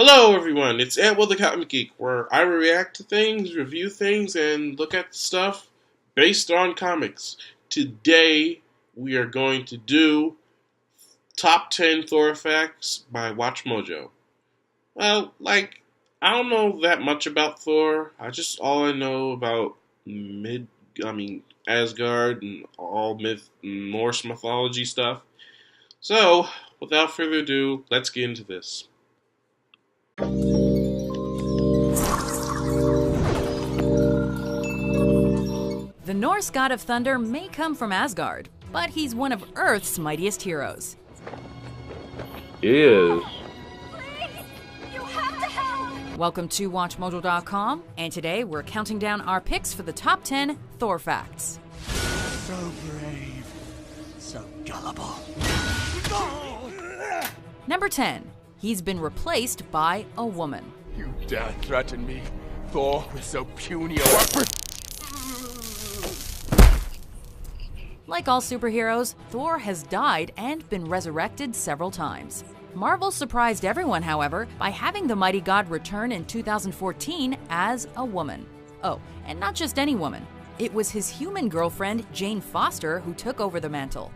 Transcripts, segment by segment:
Hello everyone, it's Will the Comic Geek, where I react to things, review things, and look at stuff based on comics. Today, we are going to do Top 10 Thor Facts by Watch Mojo. Well, I don't know that much about Thor. All I know about Asgard and all Norse mythology stuff. So, without further ado, let's get into this. The Norse god of thunder may come from Asgard, but he's one of Earth's mightiest heroes. He is. Please! You have to help! Welcome to WatchMojo.com, and today we're counting down our picks for the top 10 Thor facts. So brave, so gullible. Number 10. He's been replaced by a woman. You dare threaten me, Thor, with so puny a weapon? Like all superheroes, Thor has died and been resurrected several times. Marvel surprised everyone, however, by having the mighty god return in 2014 as a woman. Oh, and not just any woman. It was his human girlfriend, Jane Foster, who took over the mantle.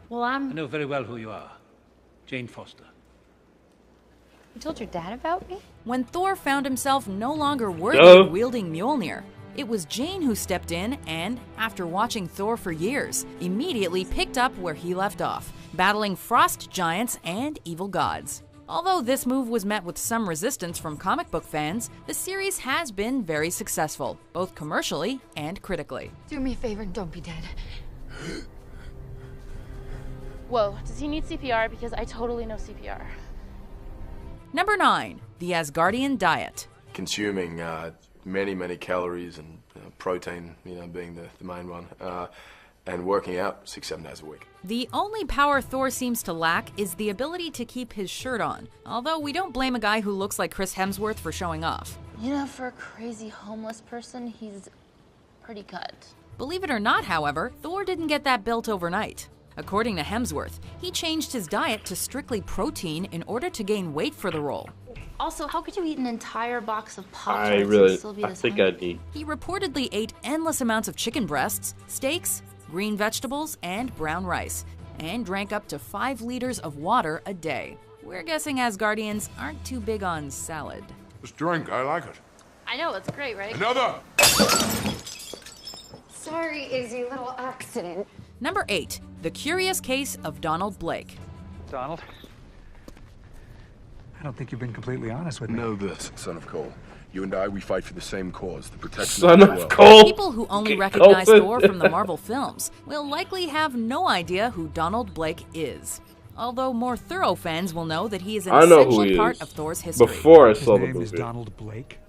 Well, I know very well who you are. Jane Foster. You told your dad about me? When Thor found himself no longer worthy of wielding Mjolnir, it was Jane who stepped in and, after watching Thor for years, immediately picked up where he left off, battling frost giants and evil gods. Although this move was met with some resistance from comic book fans, the series has been very successful, both commercially and critically. Do me a favor and don't be dead. Whoa, does he need CPR? Because I totally know CPR. Number 9. The Asgardian Diet. Consuming many calories and protein, being the main one, and working out 6-7 days a week. The only power Thor seems to lack is the ability to keep his shirt on, although we don't blame a guy who looks like Chris Hemsworth for showing off. You know, for a crazy homeless person, he's pretty cut. Believe it or not, however, Thor didn't get that built overnight. According to Hemsworth, he changed his diet to strictly protein in order to gain weight for the role. Also, how could you eat an entire box of Pop-Tarts I think I'd eat. He reportedly ate endless amounts of chicken breasts, steaks, green vegetables, and brown rice, and drank up to 5 liters of water a day. We're guessing Asgardians aren't too big on salad. This drink, I like it. I know, it's great, right? Another! Sorry, Izzy, little accident. Number 8. The Curious Case of Donald Blake. Donald? I don't think you've been completely honest with me. Know this, son of Cole. You and I, we fight for the same cause, the protection Son of the of world. Cole. People who only recognize Thor from the Marvel films will likely have no idea who Donald Blake is. Although more thorough fans will know that he is an I know who essential he part is. of Thor's history. Before I His saw the name is movie. Donald Blake.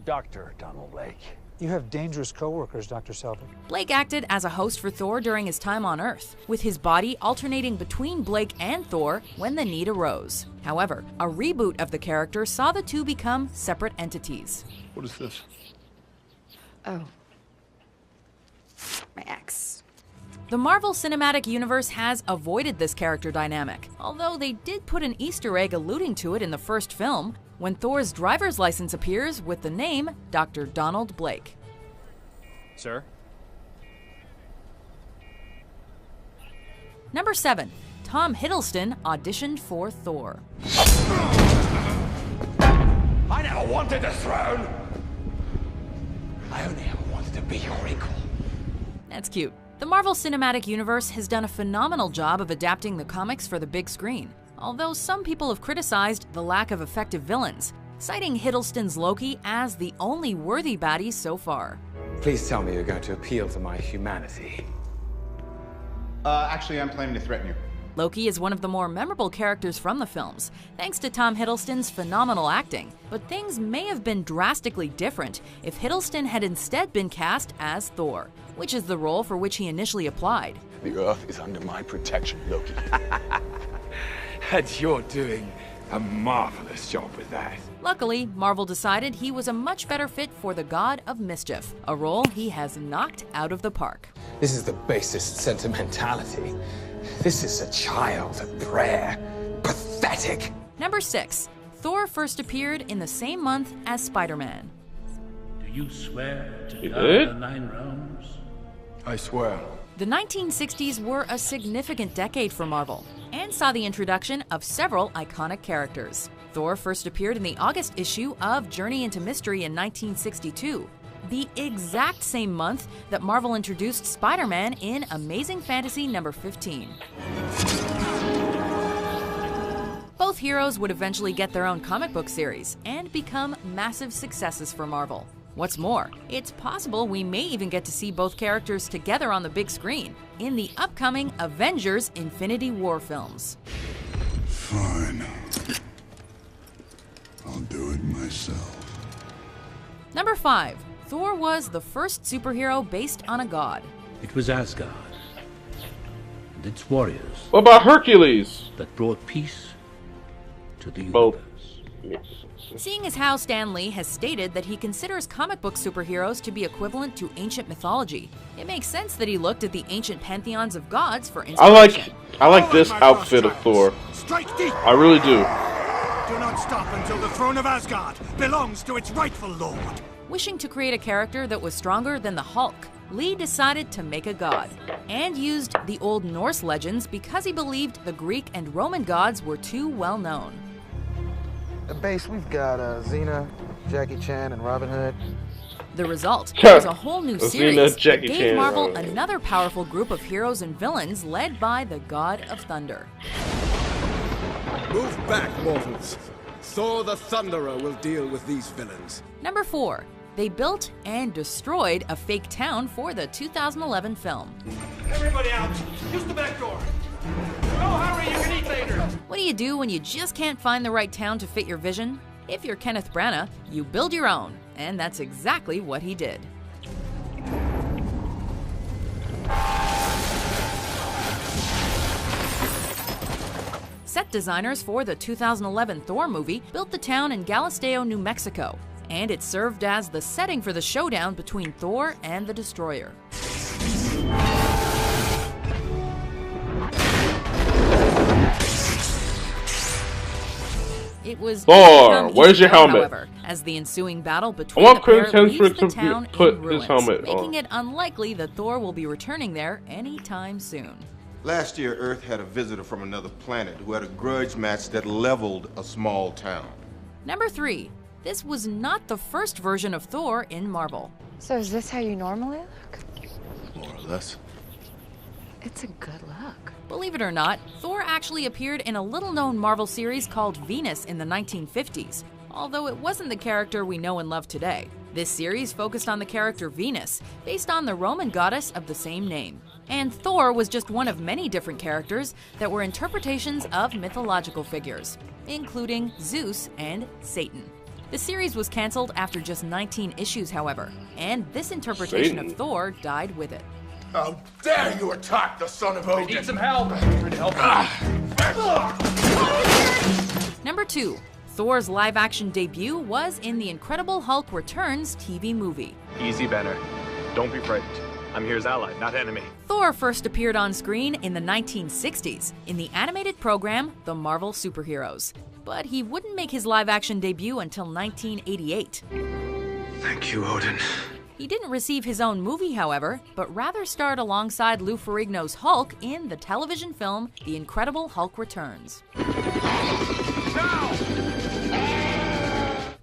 Dr. Donald Blake. You have dangerous co-workers, Dr. Selvig. Blake acted as a host for Thor during his time on Earth, with his body alternating between Blake and Thor when the need arose. However, a reboot of the character saw the two become separate entities. What is this? Oh. My ex. The Marvel Cinematic Universe has avoided this character dynamic, although they did put an Easter egg alluding to it in the first film, when Thor's driver's license appears with the name Dr. Donald Blake. Sir? Number 7. Tom Hiddleston auditioned for Thor. I never wanted the throne! I only ever wanted to be your equal. That's cute. The Marvel Cinematic Universe has done a phenomenal job of adapting the comics for the big screen, although some people have criticized the lack of effective villains, citing Hiddleston's Loki as the only worthy baddie so far. Please tell me you're going to appeal to my humanity. Actually, I'm planning to threaten you. Loki is one of the more memorable characters from the films, thanks to Tom Hiddleston's phenomenal acting, but things may have been drastically different if Hiddleston had instead been cast as Thor, which is the role for which he initially applied. The Earth is under my protection, Loki. And you're doing a marvelous job with that. Luckily, Marvel decided he was a much better fit for the God of Mischief, a role he has knocked out of the park. This is the basest sentimentality. This is a child at prayer. Pathetic. Number 6. Thor first appeared in the same month as Spider-Man. Do you swear to He guard did? the 9 realms? I swear. The 1960s were a significant decade for Marvel and saw the introduction of several iconic characters. Thor first appeared in the August issue of Journey into Mystery in 1962, the exact same month that Marvel introduced Spider-Man in Amazing Fantasy number 15. Both heroes would eventually get their own comic book series and become massive successes for Marvel. What's more, it's possible we may even get to see both characters together on the big screen in the upcoming Avengers Infinity War films. Fine. I'll do it myself. Number 5. Thor was the first superhero based on a god. It was Asgard and its warriors What about Hercules? that brought peace to the Both. universe. Seeing as how Stan Lee has stated that he considers comic book superheroes to be equivalent to ancient mythology, it makes sense that he looked at the ancient pantheons of gods for inspiration. I like this outfit of Thor. Strike deep! I really do. Do not stop until the throne of Asgard belongs to its rightful lord. Wishing to create a character that was stronger than the Hulk, Lee decided to make a god, and used the Old Norse legends because he believed the Greek and Roman gods were too well known. At base, we've got Xena, Jackie Chan, and Robin Hood. The result was a whole new Xena, series that Jackie gave Chan, Marvel Robin Hood. another powerful group of heroes and villains led by the God of Thunder. Move back, mortals. Thor the Thunderer will deal with these villains. Number 4. They built and destroyed a fake town for the 2011 film. Everybody out! Use the back door! Oh, hurry, you can eat later! What do you do when you just can't find the right town to fit your vision? If you're Kenneth Branagh, you build your own, and that's exactly what he did. Set designers for the 2011 Thor movie built the town in Galisteo, New Mexico, and it served as the setting for the showdown between Thor and the Destroyer. It was Thor, where's your helmet? However, as the ensuing battle between I want the pair Chris leaves Hemsworth the to town put in his ruins, helmet making on. it unlikely that Thor will be returning there anytime soon. Last year, Earth had a visitor from another planet who had a grudge match that leveled a small town. Number 3. This was not the first version of Thor in Marvel. So is this how you normally look? More or less. It's a good look. Believe it or not, Thor actually appeared in a little-known Marvel series called Venus in the 1950s, although it wasn't the character we know and love today. This series focused on the character Venus, based on the Roman goddess of the same name. And Thor was just one of many different characters that were interpretations of mythological figures, including Zeus and Satan. The series was canceled after just 19 issues, however, and this interpretation Satan. of Thor died with it. How dare you attack the son of Odin! Need some help! Number 2. Thor's live-action debut was in The Incredible Hulk Returns TV movie. Easy, Banner. Don't be frightened. I'm here as ally, not enemy. Thor first appeared on screen in the 1960s in the animated program The Marvel Superheroes, but he wouldn't make his live-action debut until 1988. Thank you, Odin. He didn't receive his own movie, however, but rather starred alongside Lou Ferrigno's Hulk in the television film The Incredible Hulk Returns.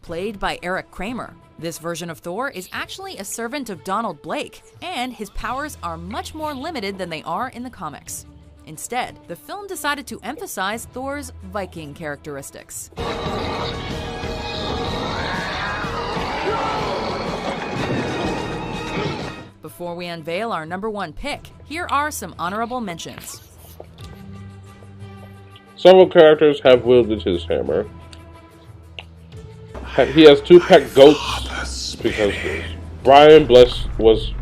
Played by Eric Kramer, this version of Thor is actually a servant of Donald Blake, and his powers are much more limited than they are in the comics. Instead, the film decided to emphasize Thor's Viking characteristics. Before we unveil our number 1 pick, here are some honorable mentions. Several characters have wielded his hammer. He has 2 pet goats because Brian Bless was.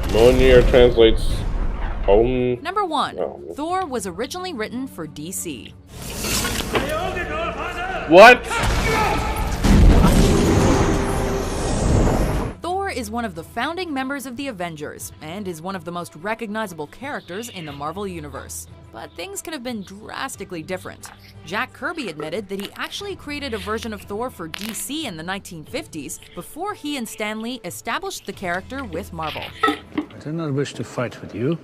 Mjolnir translates home. Number 1. Oh. Thor was originally written for DC. What? Thor is one of the founding members of the Avengers and is one of the most recognizable characters in the Marvel Universe. But things could have been drastically different. Jack Kirby admitted that he actually created a version of Thor for DC in the 1950s before he and Stan Lee established the character with Marvel. I do not wish to fight with you.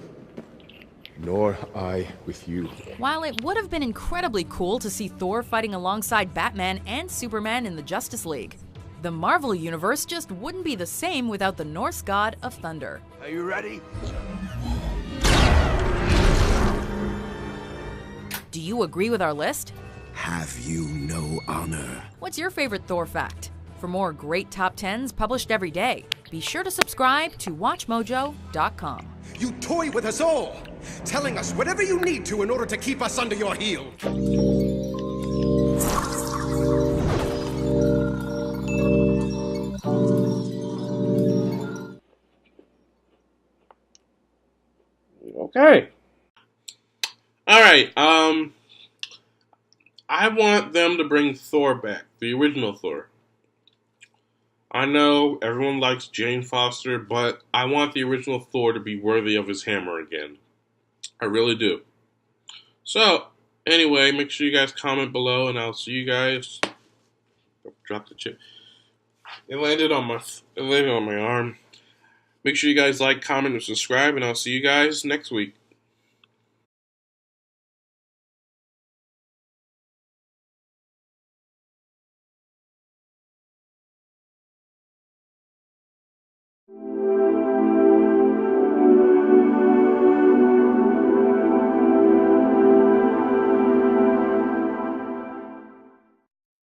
Nor I with you. While it would have been incredibly cool to see Thor fighting alongside Batman and Superman in the Justice League, the Marvel Universe just wouldn't be the same without the Norse god of thunder. Are you ready? Do you agree with our list? Have you no honor? What's your favorite Thor fact? For more great top 10s published every day, be sure to subscribe to WatchMojo.com. You toy with us all, telling us whatever you need to in order to keep us under your heel. Okay. All right. I want them to bring Thor back, the original Thor. I know everyone likes Jane Foster, but I want the original Thor to be worthy of his hammer again. I really do. So, anyway, make sure you guys comment below, and I'll see you guys. Drop the chip. It landed on my arm. Make sure you guys like, comment, and subscribe, and I'll see you guys next week.